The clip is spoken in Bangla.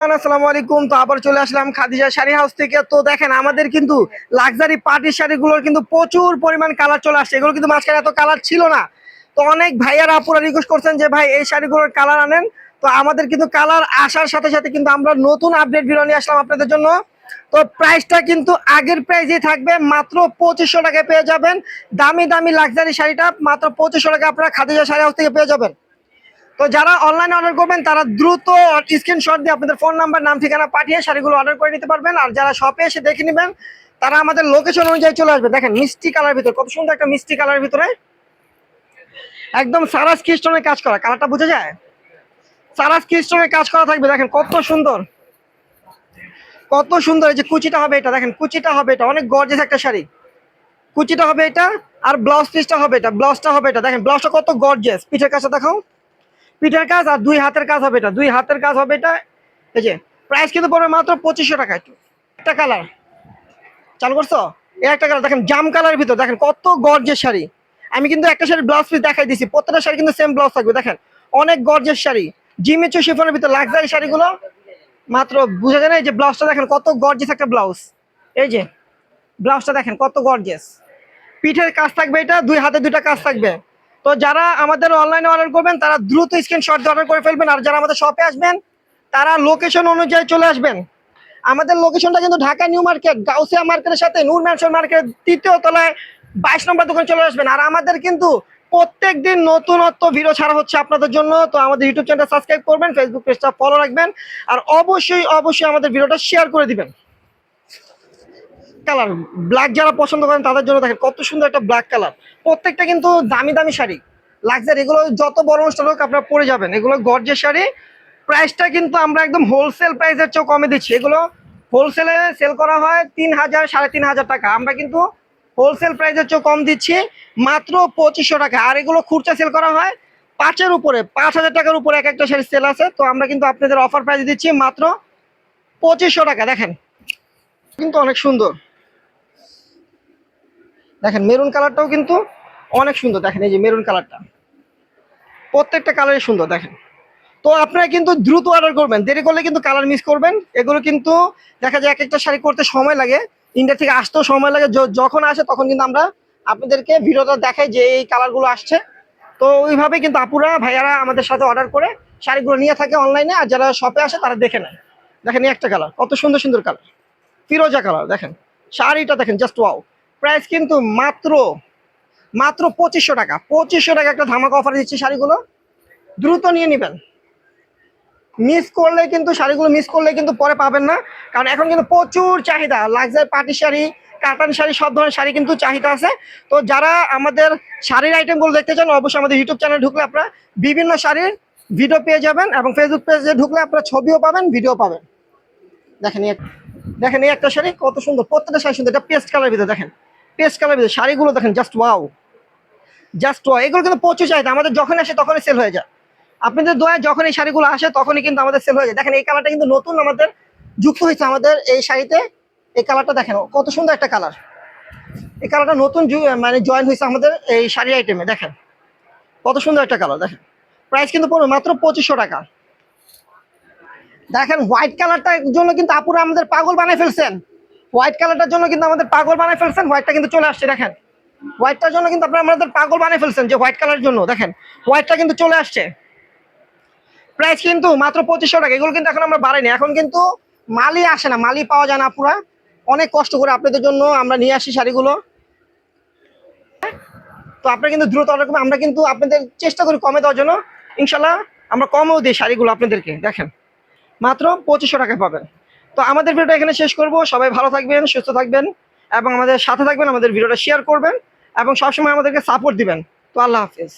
আসসালামু আলাইকুম। তো আবার চলে আসলাম খাদিজা শাড়ি হাউস থেকে। তো দেখেন আমাদের কিন্তু লাক্সারি পার্টি শাড়িগুলোর কিন্তু প্রচুর পরিমাণ কালার চলে আসছে। এগুলো কিন্তু মাঝখানে এত কালার ছিল না। তো অনেক ভাইয়ারা আপুরা রিকোয়েস্ট করছেন যে ভাই এই শাড়িগুলোর কালার আনেন। তো আমাদের কিন্তু কালার আসার সাথে সাথে কিন্তু আমরা নতুন আপডেট ভিডিও নিয়ে আসলাম আপনাদের জন্য। তো প্রাইসটা কিন্তু আগের প্রাইসই থাকবে, মাত্র 2500 টাকায় পেয়ে যাবেন। দামি দামি লাক্সারি শাড়িটা মাত্র 2500 টাকা আপনারা খাদিজা শাড়ি হাউস থেকে পেয়ে যাবেন। তো যারা অনলাইনে অর্ডার করবেন তারা দ্রুত স্ক্রিনশট দিয়ে আপনাদের ফোন নাম্বার, নাম, ঠিকানা পাঠিয়ে শাড়িগুলো অর্ডার করে নিতে পারবেন। আর যারা শপে এসে দেখে নেবেন তারা আমাদের লোকেশন অনুযায়ী চলে আসবে। দেখেন মিষ্টি কালার ভিতরে, কত সুন্দর একটা মিষ্টি কালার ভিতরে একদম সারাস ক্রিস্টনের কাজ করা, কালারটা বোঝা যায়। সারাস ক্রিস্টনের কাজ করা থাকবে, দেখেন কত সুন্দর, কত সুন্দর। এই যে কুচিটা হবে এটা, দেখেন কুচিটা হবে এটা, অনেক গর্জিয়াস একটা শাড়ি। কুচিটা হবে এটা, আর ব্লাউজ পিসটা হবে এটা, ব্লাউজটা হবে এটা। দেখেন ব্লাউজটা কত গর্জিয়াস, পিঠের কাজটা দেখাও, পিঠের কাজ আর দুই হাতের কাজ হবে এটা, দুই হাতের কাজ হবে এটা। এই যে প্রাইস কিন্তু পড়বে মাত্র 2500 টাকা। একটা কালার চালু করছো, এই একটা কালার দেখেন জাম কালারের ভিতর, দেখেন কত গর্জের শাড়ি। আমি কিন্তু একটা শাড়ি ব্লাউজ পিস দেখাই দিছি, প্রত্যেকটা শাড়ি কিন্তু সেম ব্লাউজ থাকবে। দেখেন অনেক গর্জের শাড়ি, জিমিচু শিফনের ভিতর লাক্সারি শাড়িগুলো মাত্র বুঝা যায় না। এই যে ব্লাউজটা দেখেন কত গর্জেস একটা ব্লাউজ, এই যে ব্লাউজটা দেখেন কত গর্জেস। পিঠের কাজ থাকবে এটা, দুই হাতে দুইটা কাজ থাকবে। তো যারা আমাদের অনলাইনে অর্ডার করবেন তারা দ্রুত স্ক্রিনশট দিয়ে অর্ডার করে ফেলবেন। আর যারা আমাদের শপে আসবেন তারা লোকেশন অনুযায়ী চলে আসবেন। আমাদের লোকেশনটা কিন্তু ঢাকা নিউ মার্কেট, গাউসিয়া মার্কেটের সাথে নূর ম্যানশন মার্কেট 3য় তলায় 22 নম্বর দোকানে চলে আসবেন। আর আমাদের কিন্তু প্রত্যেক দিন নতুনত্ব ভিডিও ছাড়া হচ্ছে আপনাদের জন্য। তো আমাদের ইউটিউব চ্যানেলটা সাবস্ক্রাইব করবেন, ফেসবুক পেজটা ফলো রাখবেন, আর অবশ্যই অবশ্যই আমাদের ভিডিওটা শেয়ার করে দিবেন। কালার ব্ল্যাক যারা পছন্দ করেন তাদের জন্য দেখেন কত সুন্দর একটা ব্ল্যাক কালার। প্রত্যেকটা কিন্তু দামি দামি শাড়ি লাক্সারি, এগুলো যত বড় অনুষ্ঠান হোক আপনারা পরে যাবেন। এগুলো গর্জের শাড়ি, প্রাইসটা কিন্তু আমরা একদম হোলসেল প্রাইসের চেয়েও কমে দিচ্ছি। এগুলো হোলসেলে সেল করা হয় 3000 3500 টাকা, আমরা কিন্তু হোলসেল প্রাইসের চেয়েও কম দিচ্ছি মাত্র 2500 টাকা। আর এগুলো খুচরা সেল করা হয় 5-এর উপরে, 5000 টাকার উপরে এক একটা শাড়ি সেল আছে। তো আমরা কিন্তু আপনাদের অফার প্রাইস দিচ্ছি মাত্র 2500 টাকা। দেখেন কিন্তু অনেক সুন্দর, দেখেন মেরুন কালারটাও কিন্তু অনেক সুন্দর। দেখেন এই যে মেরুন কালারটা, প্রত্যেকটা কালারই সুন্দর। দেখেন তো আপনারা কিন্তু দ্রুত অর্ডার করবেন, দেরি করলে কিন্তু কালার মিস করবেন। এগুলো কিন্তু দেখা যায় এক একটা শাড়ি করতে সময় লাগে, ইন্ডিয়া থেকে আসতেও সময় লাগে। যখন আসে তখন কিন্তু আমরা আপনাদেরকে ভিডিওটা দেখাই যে এই কালারগুলো আসছে। তো ওইভাবে কিন্তু আপুরা ভাইয়ারা আমাদের সাথে অর্ডার করে শাড়িগুলো নিয়ে থাকে অনলাইনে, আর যারা শপে আসে তারা দেখে নেয়। দেখেন এই একটা কালার কত সুন্দর সুন্দর কালার, ফিরোজা কালার। দেখেন শাড়িটা দেখেন জাস্ট ওয়াও। প্রাইস কিন্তু মাত্র মাত্র 2500 টাকা। 2500 টাকা একটা ধামাকা অফার দিচ্ছি, শাড়িগুলো দ্রুত নিয়ে নেবেন। মিস করলে কিন্তু শাড়িগুলো মিস করলে কিন্তু পরে পাবেন না, কারণ এখন কিন্তু প্রচুর চাহিদা লাক্সারি পার্টি শাড়ি, কাতান শাড়ি, সব ধরনের শাড়ি কিন্তু চাহিদা আছে। তো যারা আমাদের শাড়ির আইটেমগুলো দেখতে চান অবশ্যই আমাদের ইউটিউব চ্যানেলে ঢুকলে আপনারা বিভিন্ন শাড়ির ভিডিও পেয়ে যাবেন, এবং ফেসবুক পেজে ঢুকলে আপনারা ছবিও পাবেন, ভিডিও পাবেন। দেখেন দেখেন এই একটা শাড়ি কত সুন্দর, প্রত্যেকটা শাড়ি সুন্দর। এটা পেস্ট কালার ভিতরে, দেখেন পেস্ট কালার ভিতরে শাড়িগুলো দেখেন জাস্ট ওয়াও, জাস্ট ওয়াও। এগুলো কিন্তু প্রচুর চাহিদা, আমাদের যখন আসে তখনই সেল হয়ে যায়। আপনাদের দোয়ায় যখন এই শাড়িগুলো আসে তখনই কিন্তু আমাদের সেল হয়ে যায়। দেখেন এই কালারটা কিন্তু নতুন আমাদের যুক্ত হয়েছে আমাদের এই শাড়িতে। এই কালারটা দেখেন কত সুন্দর একটা কালার, এই কালারটা নতুন মানে জয়েন হয়েছে আমাদের এই শাড়ি আইটেমে। দেখেন কত সুন্দর একটা কালার। দেখেন প্রাইস কিন্তু পড়বে মাত্র 2500 টাকা। দেখেন হোয়াইট কালারটার জন্য কিন্তু আপুরা আমাদের পাগল বানায় ফেলছেন, হোয়াইট কালারটার জন্য কিন্তু আমাদের পাগল বানায় ফেলছেন। হোয়াইটটা কিন্তু চলে আসছে, দেখেন হোয়াইটটার জন্য কিন্তু আপনারা আমাদের পাগল বানায় ফেলছেন, যে হোয়াইট কালারের জন্য দেখেন হোয়াইটটা কিন্তু চলে আসছে। প্রাইস কিন্তু মাত্র 2500 টাকা। এগুলো কিন্তু এখন আমরা বাড়াইনি, এখন কিন্তু মালই আসে না, মালই পাওয়া যায় না পুরা। অনেক কষ্ট করে আপনাদের জন্য আমরা নিয়ে আসি শাড়িগুলো। তো আপনারা কিন্তু দ্রুত অর্ডার করবেন, আমরা কিন্তু আপনাদের চেষ্টা করি কমে দেওয়ার জন্য। ইনশাল্লাহ আমরা কমেও দিই শাড়িগুলো আপনাদেরকে। দেখেন মাত্র 2500 টাকায় পাবেন। তো আমাদের ভিডিওটা এখানে শেষ করব। সবাই ভালো থাকবেন, সুস্থ থাকবেন, এবং আমাদের সাথে থাকবেন, আমাদের ভিডিওটা শেয়ার করবেন, এবং সবসময় আমাদেরকে সাপোর্ট দিবেন। তো আল্লাহ হাফিজ।